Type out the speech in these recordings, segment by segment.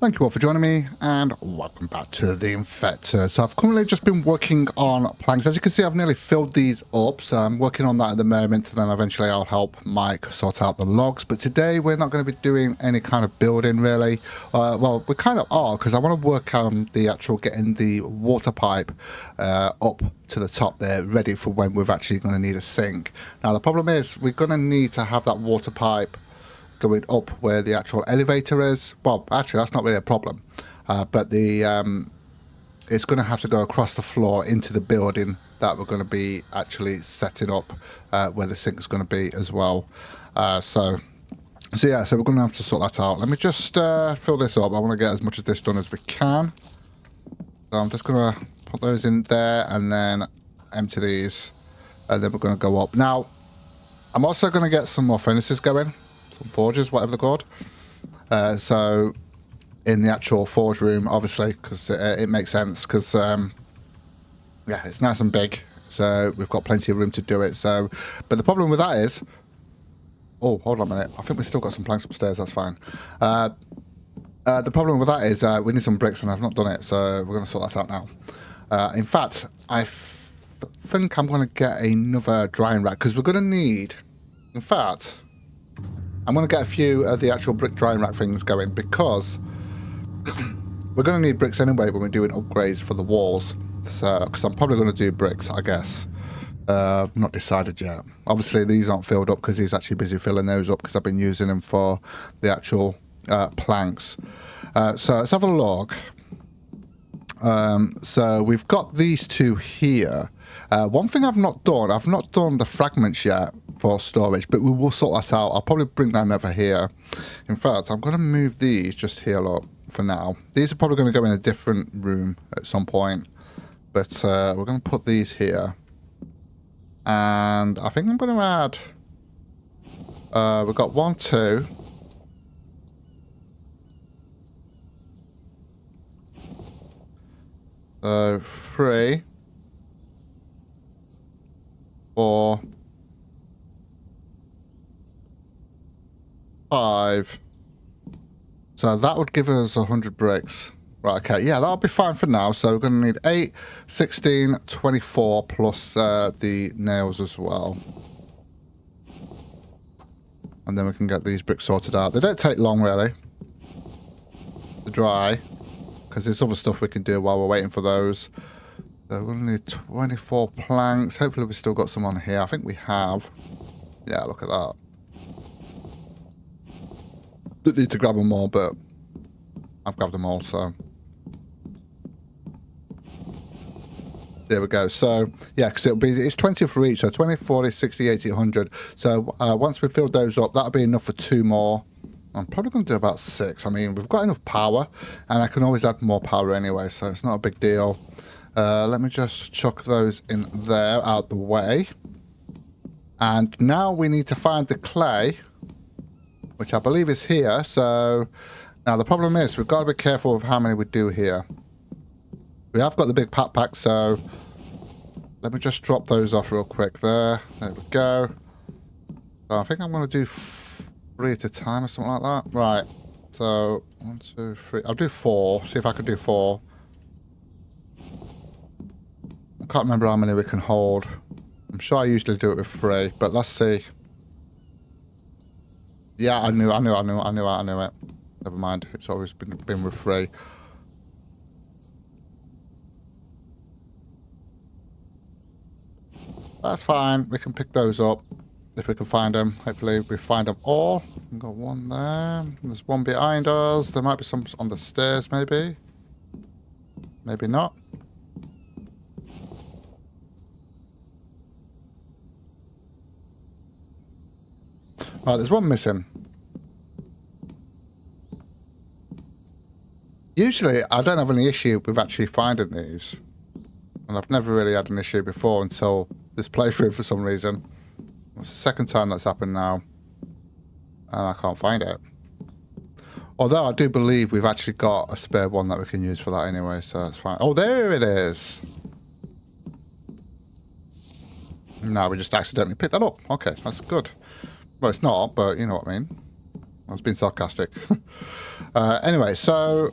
Thank you all for joining me, and welcome back to the Infector. So I've currently just been working on planks. As you can see, I've nearly filled these up, so I'm working on that at the moment, and then eventually I'll help Mike sort out the logs. But today we're not going to be doing any kind of building, really. Well, we kind of are, because I want to work on the actual getting the water pipe up to the top there, ready for when we're actually going to need a sink. Now, the problem is we're going to need to have that water pipe going up where the actual elevator is. Well, actually, that's not really a problem. But it's going to have to go across the floor into the building that we're going to be actually setting up where the sink's going to be as well. So we're going to have to sort that out. Let me just fill this up. I want to get as much of this done as we can. So I'm just going to put those in there and then empty these. And then we're going to go up. Now, I'm also going to get some more furnaces going. Some forges, whatever they're called. So in the actual forge room, obviously, because it makes sense, because yeah, it's nice and big, so we've got plenty of room to do it. So, but the problem with that is, oh, hold on a minute, I think we've still got some planks upstairs. That's fine. The problem with that is we need some bricks, and I've not done it, so we're going to sort that out now. In fact, I think I'm going to get another drying rack, because we're going to need, in fact, I'm going to get a few of the actual brick drying rack things going, because we're going to need bricks anyway when we're doing upgrades for the walls. So, because I'm probably going to do bricks, I guess. Not decided yet. Obviously, these aren't filled up because he's actually busy filling those up, because I've been using them for the actual planks. So let's have a look. So we've got these two here. One thing I've not done the fragments yet for storage, but we will sort that out. I'll probably bring them over here. In fact, I'm going to move these just here up for now. These are probably going to go in a different room at some point, but we're going to put these here. And I think I'm going to add, we've got 1, 2. So 3, 4, 5. So that would give us 100 bricks. Right, okay, yeah, that'll be fine for now. So we're going to need 8, 16, 24 plus the nails as well. And then we can get these bricks sorted out. They don't take long, really, to dry, because there's other stuff we can do while we're waiting for those. So we're going to need 24 planks. Hopefully we've still got some on here. I think we have. Yeah, look at that. Didn't need to grab them all, but I've grabbed them all, so. There we go. So, yeah, because it's 20 for each. So 20, 40, 60, 80, 100. So once we filled those up, that'll be enough for 2 more. I'm probably going to do about 6. I mean, we've got enough power, and I can always add more power anyway, so it's not a big deal. Let me just chuck those in there, out the way. And now we need to find the clay, which I believe is here. So now the problem is we've got to be careful of how many we do here. We have got the big pack, so let me just drop those off real quick there. There we go. So I think I'm going to do 3 at a time or something like that. Right. So 1, 2, 3. I'll do 4. See if I can do 4. I can't remember how many we can hold. I'm sure I usually do it with 3, but let's see. Yeah, I knew it. Never mind. It's always been with 3. That's fine. We can pick those up if we can find them. Hopefully we find them all. We've got 1 there. There's 1 behind us. There might be some on the stairs, maybe. Maybe not. Right, there's 1 missing. Usually, I don't have any issue with actually finding these. And I've never really had an issue before until this playthrough for some reason. It's the second time that's happened now. And I can't find it. Although I do believe we've actually got a spare one that we can use for that anyway, so that's fine. Oh, there it is. No, we just accidentally picked that up. Okay, that's good. Well, it's not, but you know what I mean. I was being sarcastic. Anyway, so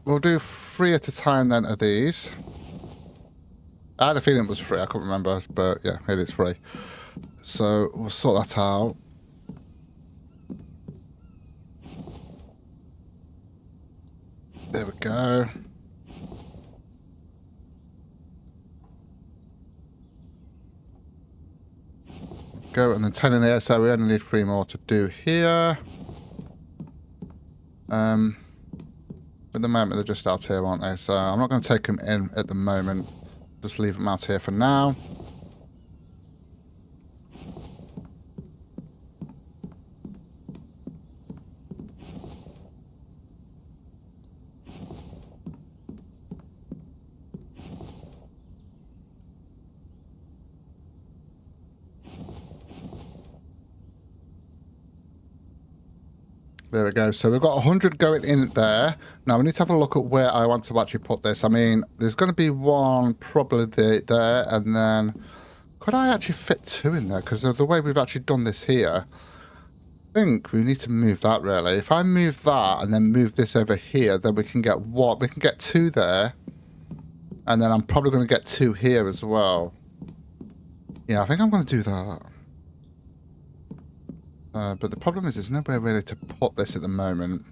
we'll do 3 at a time then of these. I had a feeling it was 3, I couldn't remember, but yeah, it is 3. So we'll sort that out. There we go. Go, and then 10 in here, so we only need 3 more to do here. At the moment, they're just out here, aren't they? So I'm not going to take them in at the moment. Just leave them out here for now. There we go. So we've got 100 going in there. Now we need to have a look at where I want to actually put this. I mean, there's going to be one probably there, and then could I actually fit 2 in there? Because of the way we've actually done this here, I think we need to move that really. If I move that and then move this over here, then we can get what? We can get 2 there, and then I'm probably going to get 2 here as well. Yeah, I think I'm going to do that. But the problem is there's nowhere really to put this at the moment.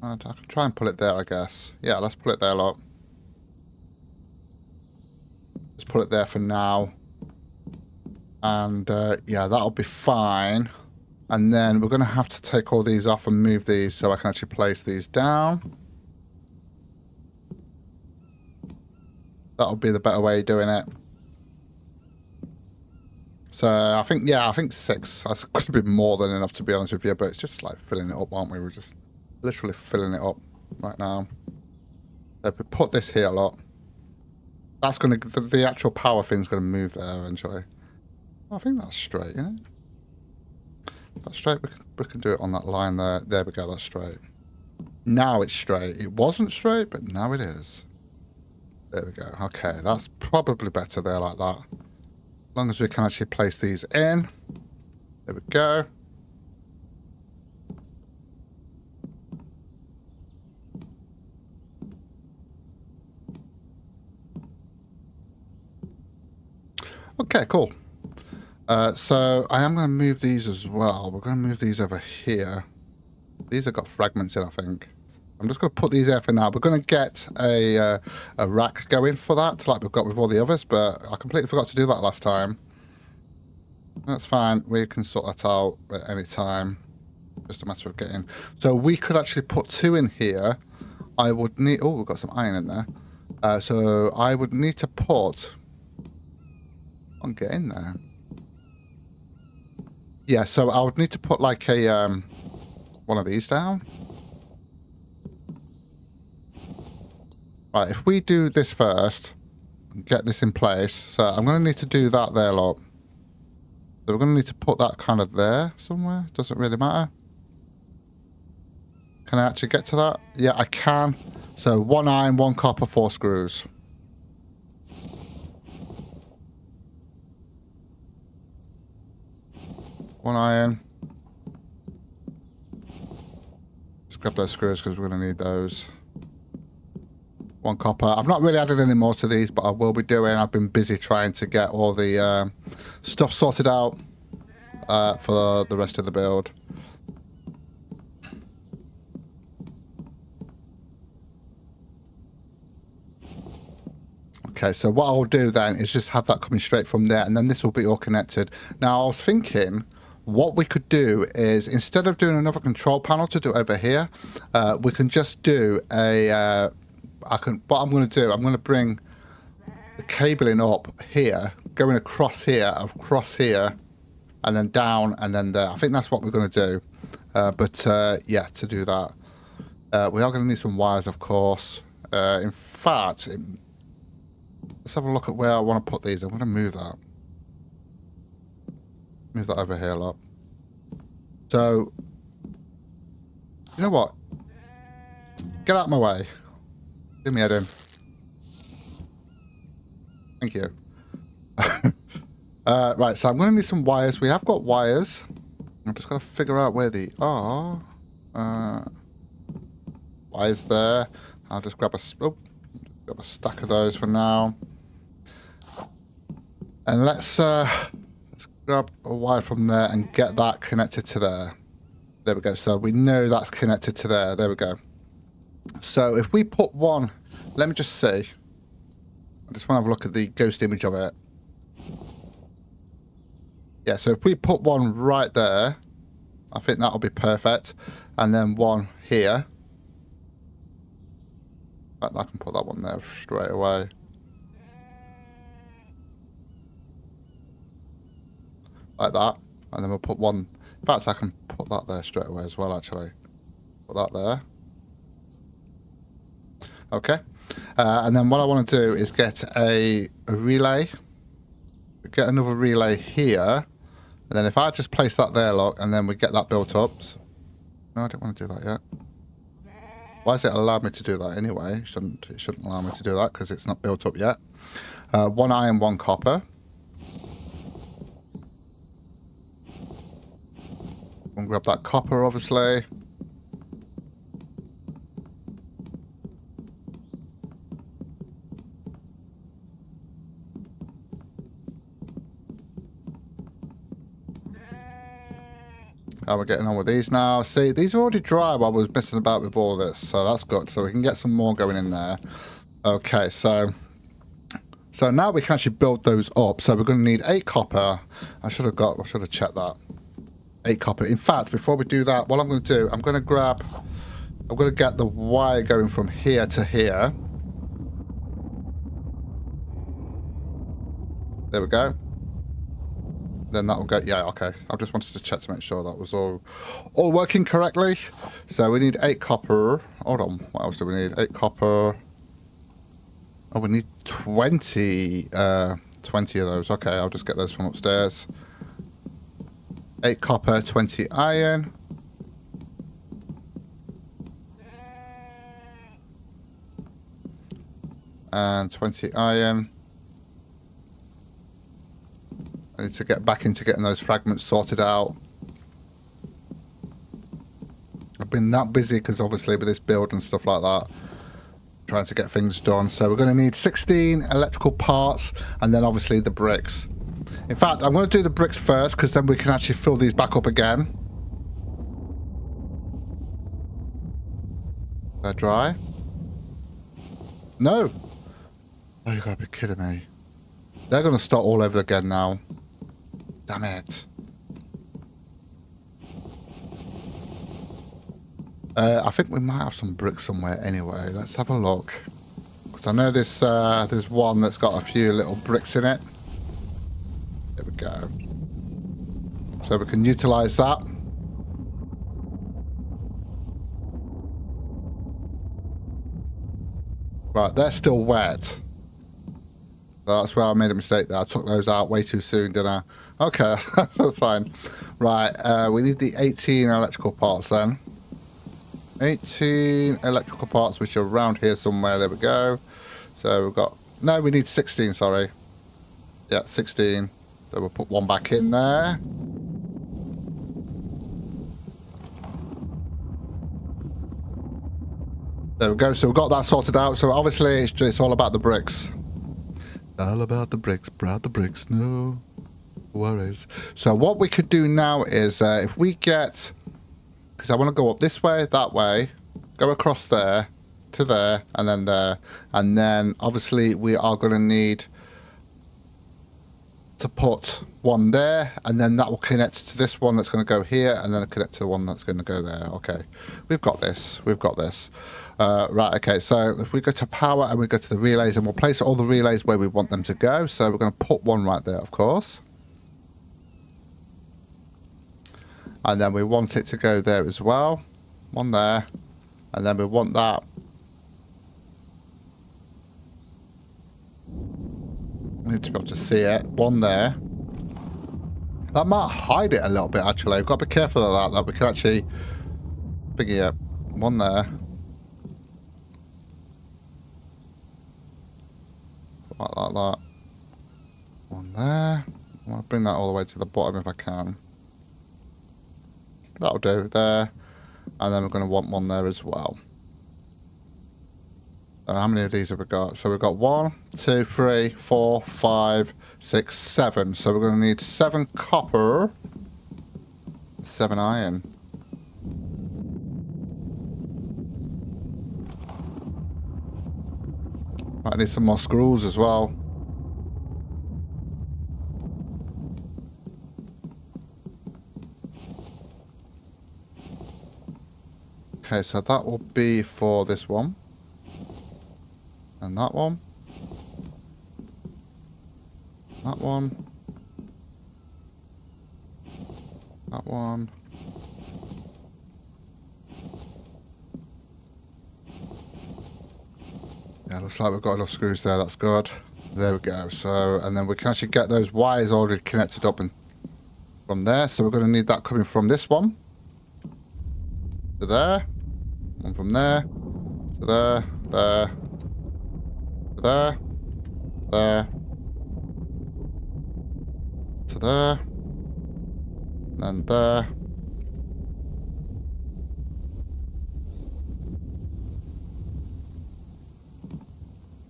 I can try and pull it there, I guess. Yeah, let's pull it there, look. Let's put it there for now. And yeah, that'll be fine. And then we're going to have to take all these off and move these so I can actually place these down. That'll be the better way of doing it. So I think, yeah, I think 6. That's could be more than enough, to be honest with you. But it's just like filling it up, aren't we? We're just literally filling it up right now. So if we put this here a lot, that's going to, the actual power thing's going to move there eventually. I think that's straight, you know? That's straight. We can do it on that line there. There we go. That's straight. Now it's straight. It wasn't straight, but now it is. There we go. Okay, that's probably better there like that. As long as we can actually place these in. There we go. Okay, cool. So I am going to move these as well. We're going to move these over here. These have got fragments in, I think. I'm just going to put these here for now. We're going to get a rack going for that, like we've got with all the others, but I completely forgot to do that last time. That's fine. We can sort that out at any time. Just a matter of getting... So we could actually put 2 in here. I would need... Oh, we've got some iron in there. So I would need to put... I'll get in there. Yeah, so I would need to put like a... one of these down. Right, if we do this first, get this in place. So I'm going to need to do that there, look. So we're going to need to put that kind of there somewhere. Doesn't really matter. Can I actually get to that? Yeah, I can. So 1 iron, 1 copper, 4 screws. One iron. Just grab those screws because we're going to need those. 1 copper. I've not really added any more to these, but I will be doing. I've been busy trying to get all the stuff sorted out for the rest of the build. Okay, so what I'll do then is just have that coming straight from there, and then this will be all connected. Now, I was thinking what we could do is, instead of doing another control panel to do over here, we can just do a... what I'm going to do, I'm going to bring the cabling up here, going across here, and then down, and then there. I think that's what we're going to do. Yeah, to do that, we are going to need some wires, of course. In fact, let's have a look at where I want to put these. I'm going to move that. Move that over here a lot. So, you know what? Get out of my way. Give me head in. Thank you. Right, so I'm going to need some wires. We have got wires. I've just got to figure out where they are. Why is there? I'll just grab grab a stack of those for now. And let's grab a wire from there and get that connected to there. There we go. So we know that's connected to there. There we go. So if we put one, let me just see. I just want to have a look at the ghost image of it. Yeah, so if we put one right there, I think that'll be perfect. And then one here. I can put that one there straight away. Like that. And then we'll put one. In fact, I can put that there straight away as well, actually. Put that there. Okay. And then what I want to do is get a relay. Get another relay here. And then if I just place that there, look, and then we get that built up. No, I don't want to do that yet. Why has it allowed me to do that anyway? It shouldn't allow me to do that because it's not built up yet. One iron, one copper. We'll grab that copper, obviously. How we're getting on with these now. See, these are already dry while we was messing about with all of this, so that's good. So we can get some more going in there. Okay, so now we can actually build those up. So we're going to need 8 copper. I should have checked that. 8 copper. In fact, before we do that, what I'm going to do, I'm going to get the wire going from here to here. There we go. Then that'll go. Yeah, okay. I just wanted to check to make sure that was all working correctly. So we need 8 copper. Hold on. What else do we need? 8 copper. Oh, we need 20 of those. Okay, I'll just get those from upstairs. 8 copper, 20 iron. And 20 iron. I need to get back into getting those fragments sorted out. I've been that busy because obviously with this build and stuff like that, trying to get things done. So we're going to need 16 electrical parts and then obviously the bricks. In fact, I'm going to do the bricks first because then we can actually fill these back up again. They're dry. No. Oh, you gotta be kidding me. They're going to start all over again now. Damn it. I think we might have some bricks somewhere anyway. Let's have a look. Because I know there's one that's got a few little bricks in it. There we go. So we can utilise that. Right, they're still wet. That's where I made a mistake there. I took those out way too soon, didn't I? Okay, that's fine. Right, we need the 18 electrical parts then. 18 electrical parts, which are around here somewhere. There we go. So we've got... No, we need 16, sorry. Yeah, 16. So we'll put one back in there. There we go. So we've got that sorted out. So obviously it's all about the bricks. All about the bricks, proud the bricks, no worries. So what we could do now is if we get, because I want to go up this way, that way, go across there, to there, and then there. And then obviously we are going to need to put one there, and then that will connect to this one that's going to go here, and then connect to the one that's going to go there. Okay, we've got this. We've got this. Right, okay, so if we go to power and we go to the relays, and we'll place all the relays where we want them to go. So we're going to put one right there, of course. And then we want it to go there as well. One there. And then we want that. We need to be able to see it. One there. That might hide it a little bit, actually. We've got to be careful of that we can actually figure it. One there. Like that. One there. I want to bring that all the way to the bottom if I can. that'll do there. And then we're going to want one there as well. How many of these have we got? So we've got 1, 2, 3, 4, 5, 6, 7. So we're going to need 7 copper, 7 iron. Might need some more screws as well. Okay, so that will be for this one. And that one. That one. That one. Yeah, looks like we've got enough screws there. That's good. There we go. So, and then we can actually get those wires already connected up and from there. So we're going to need that coming from this one to there. One from there to there, there, to there, there, to there, and there.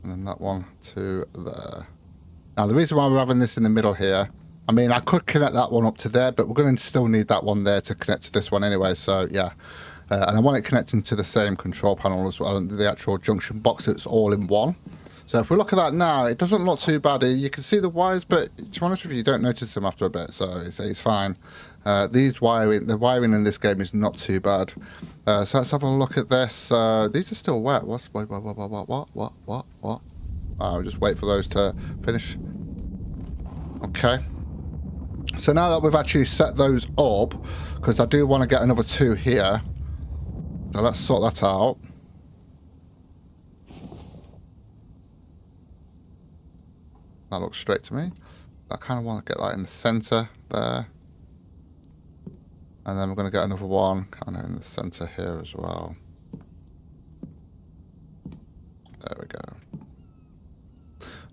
And then that one to there. Now, the reason why we're having this in the middle here, I mean, I could connect that one up to there, but we're going to still need that one there to connect to this one anyway, so yeah. And I want it connecting to the same control panel as well, and the actual junction box, it's all in one. So if we look at that now, it doesn't look too bad. You can see the wires, but to be honest with you, you don't notice them after a bit, so it's fine. The wiring in this game is not too bad. So let's have a look at this. These are still wet. What? I'll just wait for those to finish. Okay. So now that we've actually set those up, because I do want to get another 2 here. So let's sort that out. That looks straight to me. I kind of want to get that in the center there. And then we're going to get another one kind of in the center here as well. There we go.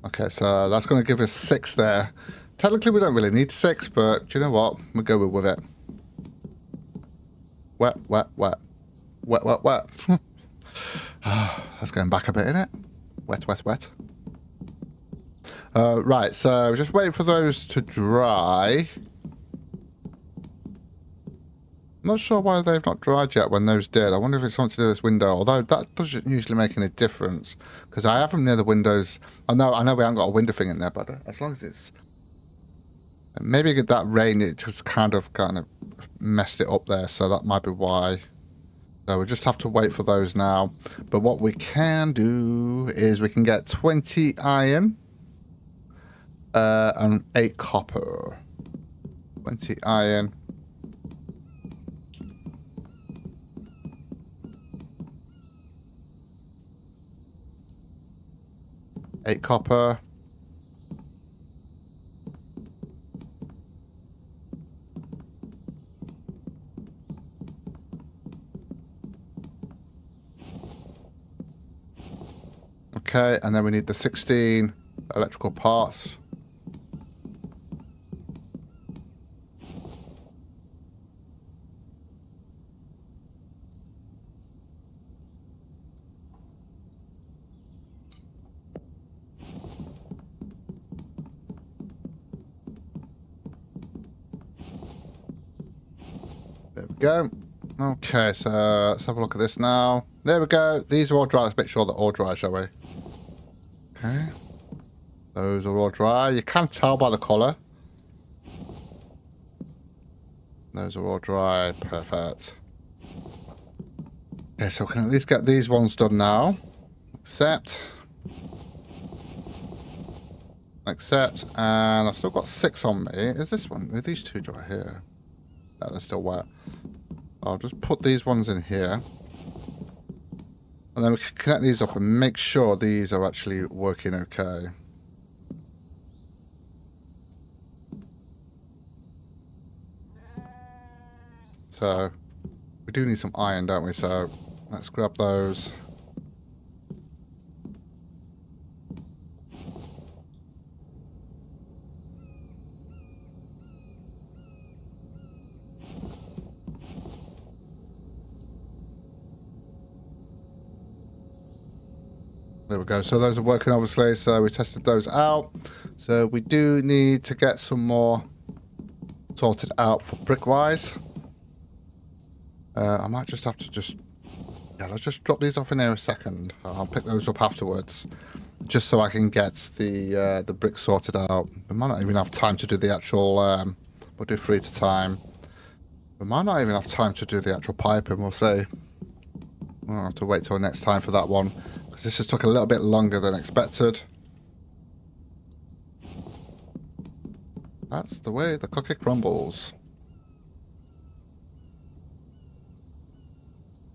Okay, so that's going to give us 6 there. Technically, we don't really need 6, but do you know what? We'll go with it. Wet, wet, wet. Wet, wet, wet. That's going back a bit, isn't it? Wet, wet, wet. Right, so just waiting for those to dry. Not sure why they've not dried yet when those did. I wonder if it's something to do with this window, although that doesn't usually make any difference. Because I have them near the windows. I know we haven't got a window thing in there, but as long as it's... Maybe that rain, it just kind of messed it up there, so that might be why. So we just have to wait for those now. But what we can do is we can get 20 iron and 8 copper. 20 iron. Eight copper. Okay, and then we need the 16 electrical parts. There we go. Okay, so let's have a look at this now. There we go. These are all dry. Let's make sure they're all dry, shall we? Okay. Those are all dry. You can tell by the colour. Those are all dry. Perfect. Okay, so we can at least get these ones done now. Accept. Accept. And I've still got 6 on me. Is this one? Are these 2 dry here? No, they're still wet. I'll just put these ones in here. And then we can connect these up and make sure these are actually working okay. So, we do need some iron, don't we? So, let's grab those. There we go. So those are working, obviously. So we tested those out. So we do need to get some more sorted out for brick-wise. I might just have to just... Yeah, let's just drop these off in here a second. I'll pick those up afterwards. Just so I can get the bricks sorted out. We might not even have time to do the actual... we'll do 3 at a time. We might not even have time to do the actual piping, we'll see. We'll have to wait till next time for that one. Because this just took a little bit longer than expected. That's the way the cookie crumbles.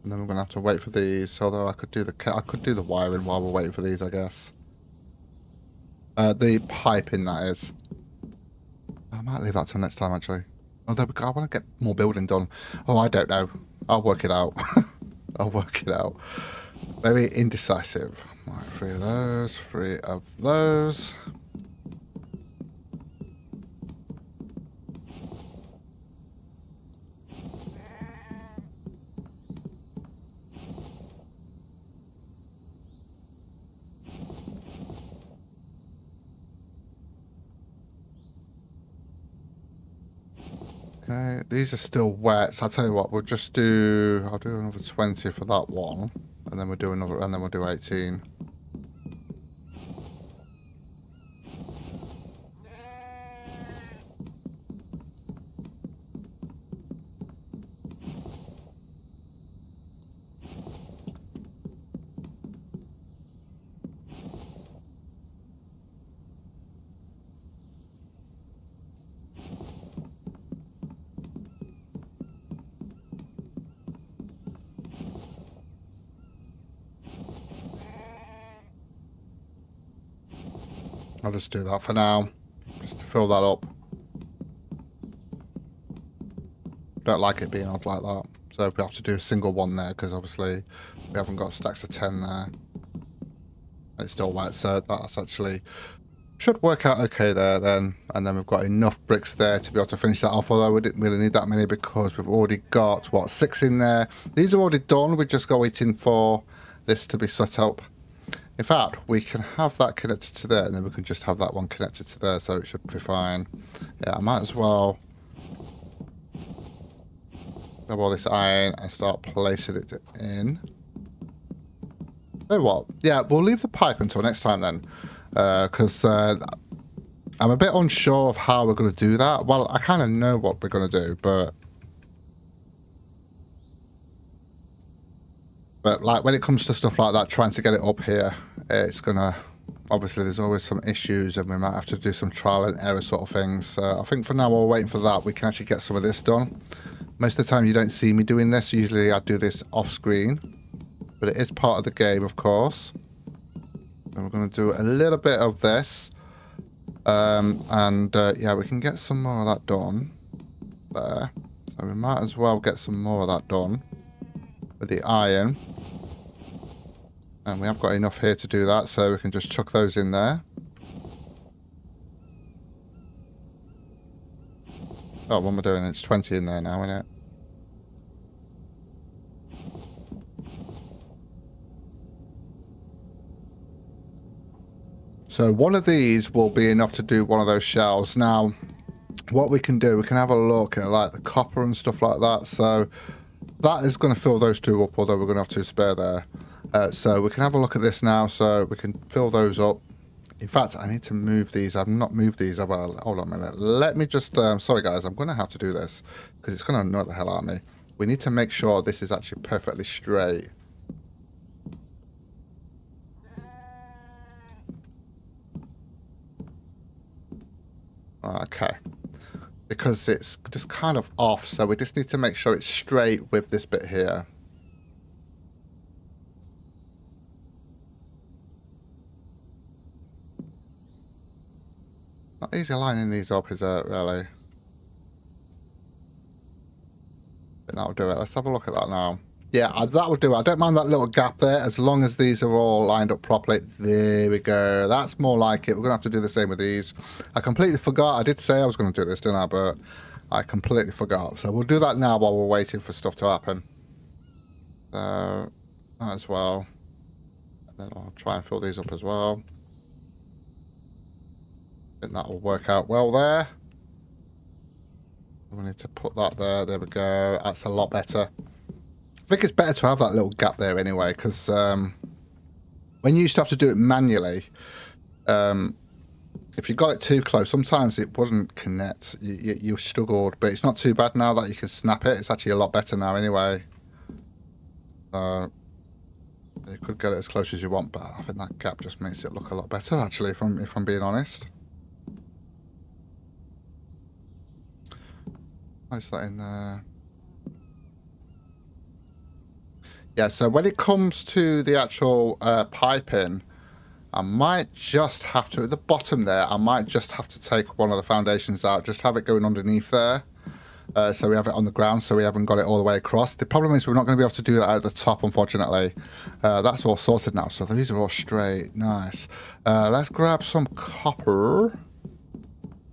And then we're gonna have to wait for these. Although I could do the wiring while we're waiting for these, I guess. The piping, that is. I might leave that till next time, actually. Although I want to get more building done. Oh, I don't know. I'll work it out. I'll work it out. Very indecisive. Right, 3 of those, 3 of those. Okay, these are still wet, so I'll tell you what, I'll do another 20 for that one, and then we'll do another, and then we'll do 18. I'll just do that for now, just to fill that up. Don't like it being odd like that, so we have to do a single one there, because obviously we haven't got stacks of 10 there. It's still wet, so that's actually should work out okay there then. And then we've got enough bricks there to be able to finish that off, although we didn't really need that many because we've already got, what, 6 in there. These are already done, we're just waiting for this to be set up. In fact, we can have that connected to there, and then we can just have that one connected to there, so it should be fine. Yeah, I might as well grab all this iron and start placing it in. So what? Yeah, we'll leave the pipe until next time then, because I'm a bit unsure of how we're going to do that. Well, I kind of know what we're going to do, but like when it comes to stuff like that, trying to get it up here, it's gonna, obviously there's always some issues and we might have to do some trial and error sort of things. So I think for now, while we're waiting for that, we can actually get some of this done. Most of the time you don't see me doing this. Usually I do this off screen, but it is part of the game, of course. And we're going to do a little bit of this. Yeah, we can get some more of that done there. So we might as well get some more of that done with the iron. And we have got enough here to do that, so we can just chuck those in there. Oh, what am I doing? It's 20 in there now, isn't it? So one of these will be enough to do one of those shells. Now, what we can do, we can have a look at like the copper and stuff like that. So that is going to fill those 2 up, although we're going to have 2 spare there. So we can have a look at this now, so we can fill those up. In fact, I need to move these. I've not moved these. Well, hold on a minute. Let me just... sorry, guys. I'm going to have to do this because it's going to annoy the hell out of me. We need to make sure this is actually perfectly straight. Okay. Because it's just kind of off, so we just need to make sure it's straight with this bit here. Not easy lining these up, is it, really? But that'll do it. Let's have a look at that now. Yeah, that will do it. I don't mind that little gap there, as long as these are all lined up properly. There we go. That's more like it. We're going to have to do the same with these. I completely forgot. I did say I was going to do this, didn't I? But I completely forgot. So we'll do that now while we're waiting for stuff to happen. So, that as well. Then I'll try and fill these up as well. I think that will work out well there. We need to put that there. There we go. That's a lot better. I think it's better to have that little gap there anyway, because when you used to have to do it manually, if you got it too close, sometimes it wouldn't connect. You struggled, but it's not too bad now that you can snap it. It's actually a lot better now anyway. You could get it as close as you want, but I think that gap just makes it look a lot better, actually, if I'm being honest. Place that in there. Yeah, so when it comes to the actual piping, I might just have to, at the bottom there, I might just have to take one of the foundations out, just have it going underneath there. So we have it on the ground, so we haven't got it all the way across. The problem is we're not going to be able to do that at the top, unfortunately. That's all sorted now, so these are all straight. Nice. Let's grab some copper,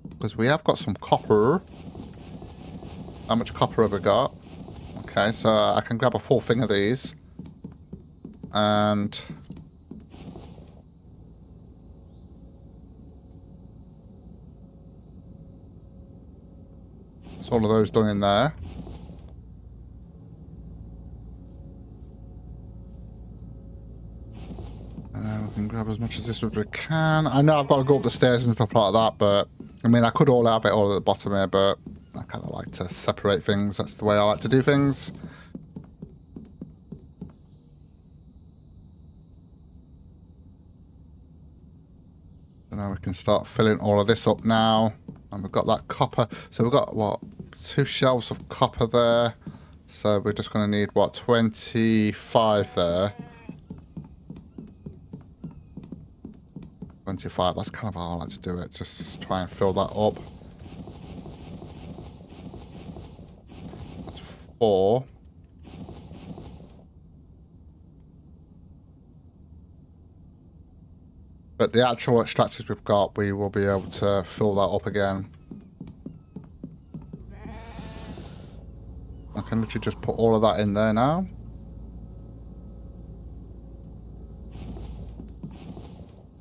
because we have got some copper. How much copper have we got? Okay, so I can grab a full thing of these. And it's all of those done in there. We can grab as much as this as we can. I know I've got to go up the stairs and stuff like that, but I mean, I could all have it all at the bottom here, but I kind of like to separate things. That's the way I like to do things. So now we can start filling all of this up now. And we've got that copper. So we've got, what, 2 shelves of copper there. So we're just going to need, what, 25 there. 25, that's kind of how I like to do it. Just try and fill that up. That's 4. But the actual extractors we've got, we will be able to fill that up again. I can literally just put all of that in there now.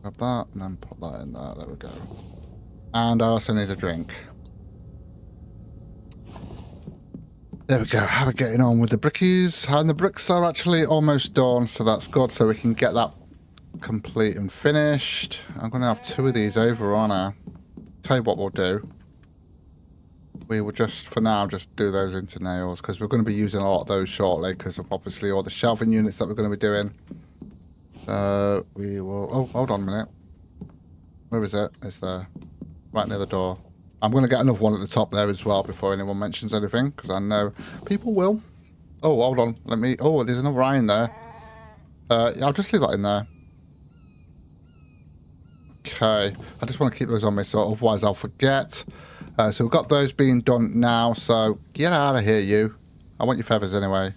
Grab that and then put that in there. There we go. And I also need a drink. There we go. How are we getting on with the brickies? And the bricks are actually almost done, so that's good. So we can get that complete and finished. I'm going to have 2 of these over, aren't I? Tell you what we'll do. We will just, for now, just do those into nails, because we're going to be using a lot of those shortly, because of obviously all the shelving units that we're going to be doing. We will... Oh, hold on a minute. Where is it? It's there. Right near the door. I'm going to get another one at the top there as well before anyone mentions anything, because I know people will. Oh, hold on. Let me... Oh, there's another iron there. I'll just leave that in there. Okay. I just want to keep those on me, so otherwise I'll forget. So we've got those being done now, so get out of here, you. I want your feathers anyway.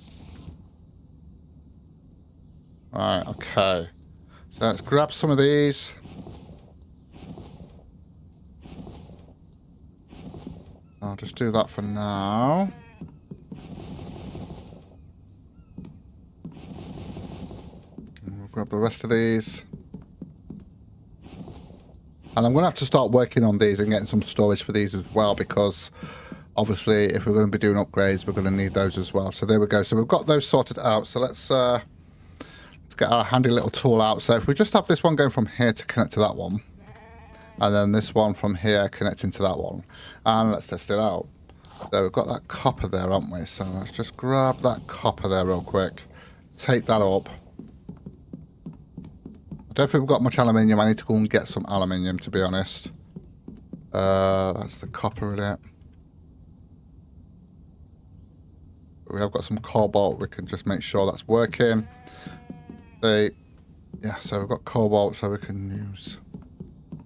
Alright, okay. So let's grab some of these. I'll just do that for now. And we'll grab the rest of these. And I'm going to have to start working on these and getting some storage for these as well, because obviously if we're going to be doing upgrades, we're going to need those as well. So there we go. So we've got those sorted out. So let's get our handy little tool out. So if we just have this one going from here to connect to that one, and then this one from here connecting to that one, and let's test it out. So we've got that copper there, haven't we? So let's just grab that copper there real quick, take that up. I don't think we've got much aluminium. I need to go and get some aluminium, to be honest. That's the copper in it. We have got some cobalt. We can just make sure that's working. Yeah, so we've got cobalt, so we can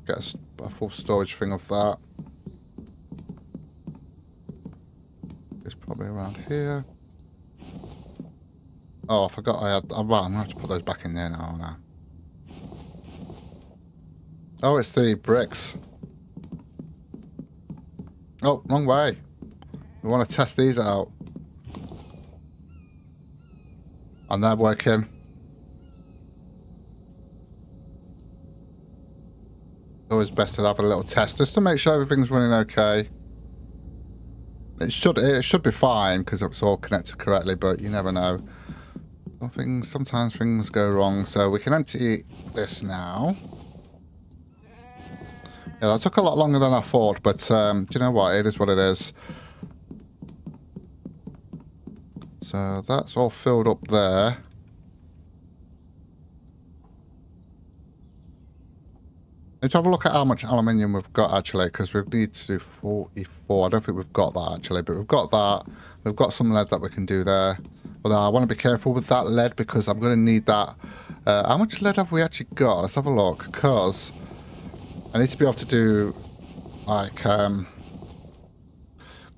get a full storage thing of that. It's probably around here. Oh, I forgot I had... Oh, well, I'm going to have to put those back in there now, aren't I? Oh, it's the bricks. Oh, wrong way. We want to test these out. And they're working. always best to have a little test just to make sure everything's running okay. It should be fine because it's all connected correctly, but you never know. Sometimes things go wrong, so we can empty this now. Yeah, that took a lot longer than I thought, but do you know what? It is what it is. So that's all filled up there. Let's have a look at how much aluminium we've got actually, because we need to do 44. I don't think we've got that actually, but we've got that. We've got some lead that we can do there. Although I want to be careful with that lead because I'm going to need that. How much lead have we actually got? Let's have a look, because I need to be able to do like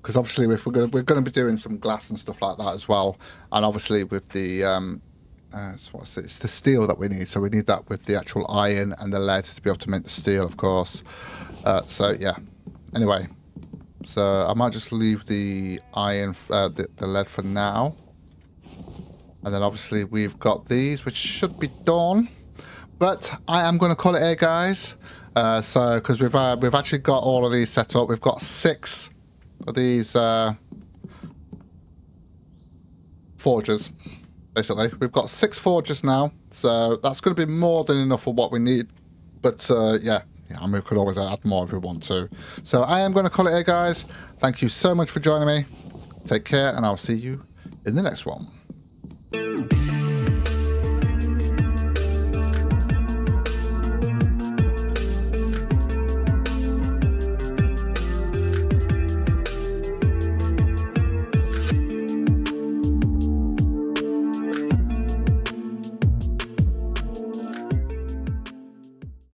because obviously if we're going to be doing some glass and stuff like that as well, and obviously with the it's the steel that we need, so we need that with the actual iron and the lead to be able to make the steel, of course. So yeah, anyway, so I might just leave the iron the lead for now, and then obviously we've got these which should be done, but I am going to call it here, guys. So because we've actually got all of these set up, we've got 6 of these forges. Basically, we've got 6 forges now, so that's going to be more than enough for what we need. But yeah, I mean, we could always add more if we want to. So I am going to call it here, guys. Thank you so much for joining me. Take care, and I'll see you in the next one.